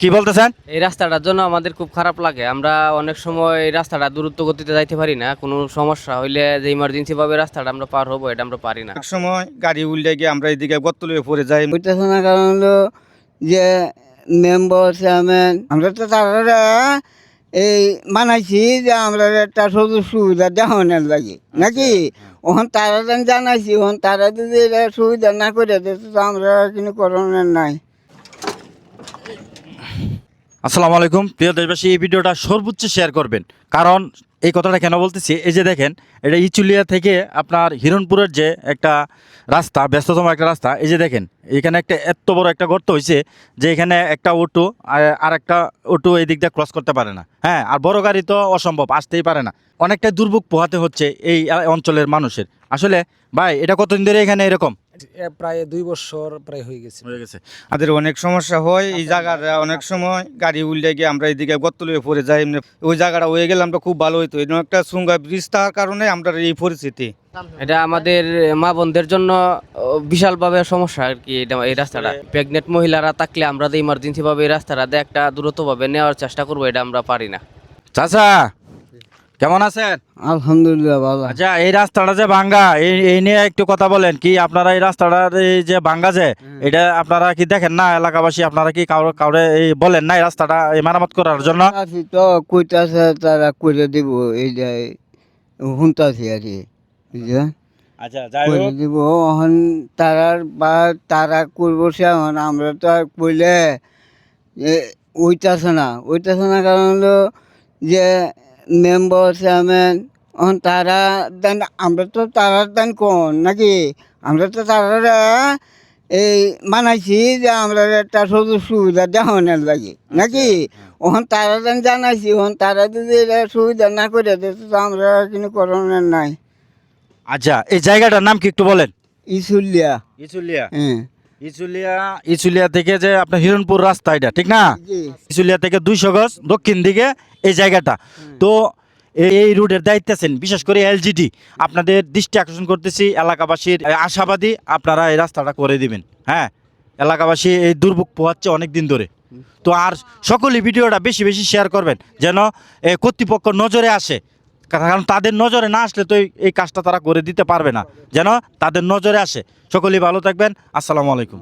কি বলতেছেন? এই রাস্তাটার জন্য আমাদের খুব খারাপ লাগে। আমরা অনেক সময় এই রাস্তাটা দ্রুত গতিতে যাইতে পারি না। কোনো সমস্যা হইলে যে ইমার্জেন্সি ভাবে রাস্তাটা আমরা পার হবো, এটা আমরা পারি না। এক সময় গাড়ি উল্টে গিয়ে আমরা এদিকে গর্ত লয়ে পড়ে যাই। হইতেছে না, কারণ হলো যে মেম্বার চেয়ারম্যান আমরা তো তারা এই মানাইছি যে আমরা একটা সুযোগ সুবিধা দেওয়ানোর লাগে নাকি, ওখান তারা জানাইছি, ওখান তারা যদি এটা সুবিধা না করে দিতে তো আমরা কিন্তু করণের নাই। আসসালামু আলাইকুম প্রিয় দেশবাসী, এই ভিডিওটা সর্বোচ্চ শেয়ার করবেন। কারণ এই কথাটা কেন বলতেছি, এই যে দেখেন, এটা ইচুলিয়া থেকে আপনার হিরণপুরের যে একটা রাস্তা, ব্যস্ততম একটা রাস্তা, এই যে দেখেন এখানে একটা এত বড় একটা গর্ত হয়েছে যে এখানে একটা অটো আর একটা অটো এই দিক দিয়ে ক্রস করতে পারে না। হ্যাঁ, আর বড় গাড়ি তো অসম্ভব, আসতেই পারে না। অনেকটাই দুর্ভোগ পোহাতে হচ্ছে এই অঞ্চলের মানুষের। আসলে ভাই, এটা কতদিন ধরে এখানে এরকম? প্রায় 2 বছর প্রায় হয়ে গেছে। আমাদের অনেক সমস্যা হয় এই জায়গার, অনেক সময় গাড়ি উল্টে গিয়ে আমরা এদিকে গর্ত লয়ে পড়ে যাই। ওই জায়গাটা হয়ে গেলে আমরা খুব ভালো হইতো। এটা একটা সুঙ্গা ব্রিজ থাকার কারণে আমরা এই পরিস্থিতি। এটা আমাদের মা বোনদের জন্য বিশালভাবে সমস্যা আর কি। এই রাস্তাটা প্রেগনেন্ট মহিলারা থাকলে আমরা যে ইমার্জেন্সি ভাবে এই রাস্তাটা দিয়ে একটা দ্রুতভাবে নেওয়ার চেষ্টা করবো, এটা আমরা পারি না। চাচা কেমন আছেন? আলহামদুলিল্লাহ ভালো। আচ্ছা, এই রাস্তাটা যে ভাঙ্গা, এই নিয়ে একটু কথা বলেন। কি আপনারা এই রাস্তাটার এই যে ভাঙ্গা যে, এটা আপনারা কি দেখেন না? এলাকাবাসী আপনারা কি কাউরে এই বলেন না এই রাস্তাটা এই মেরামত করার জন্য? আছি তো কইতাছে তারা করে দিব, এই যে শুনতাছি আর কি, বুঝলেন? আচ্ছা, যাই করে হোক, দিব এখন তারার বা তারা করবো সে, এখন আমরা তো আর কইলে ওইটাছে না, কারণ হলো যে মেম্বার চেয়ারম্যান এখন তারা দেন, আমরা তো তারার দেন কোন নাকি, আমরা তো তারা এই মানাইছি যে আমরা একটা সুযোগ সুবিধা দেওয়ানোর লাগে নাকি, ওখান তারা জানাইছি, ওখান তারা যদি এটা সুবিধা না করে দিতে তো আমরা কিন্তু করণের নাই। আচ্ছা, এই জায়গাটার নাম কি একটু বলেন? ইসুলিয়া। ইচুলিয়া। হ্যাঁ ইচুলিয়া থেকে যে আপনার হিরণপুর রাস্তা, এটা ঠিক না? জি। ইচুলিয়া থেকে 200 গজ দক্ষিণ দিকে এই জায়গাটা। তো এই রুটের দায়িত্বে আছেন বিশেষ করে এলজিডি। আপনাদের দৃষ্টি আকর্ষণ করতেছি, এলাকাবাসীর আশাবাদী আপনারা এই রাস্তাটা করে দিবেন। হ্যাঁ, এলাকাবাসী এই দুর্ভোগ পোহাচ্ছে অনেক দিন ধরে। তো আর সকলেই ভিডিওটা বেশি বেশি শেয়ার করবেন, যেন কর্তৃপক্ষ নজরে আসে। কারণ তাদের নজরে না আসলে তো এই কাজটা তারা করে দিতে পারবে না, যেন তাদের নজরে আসে। সকলেই ভালো থাকবেন। আসসালামু আলাইকুম।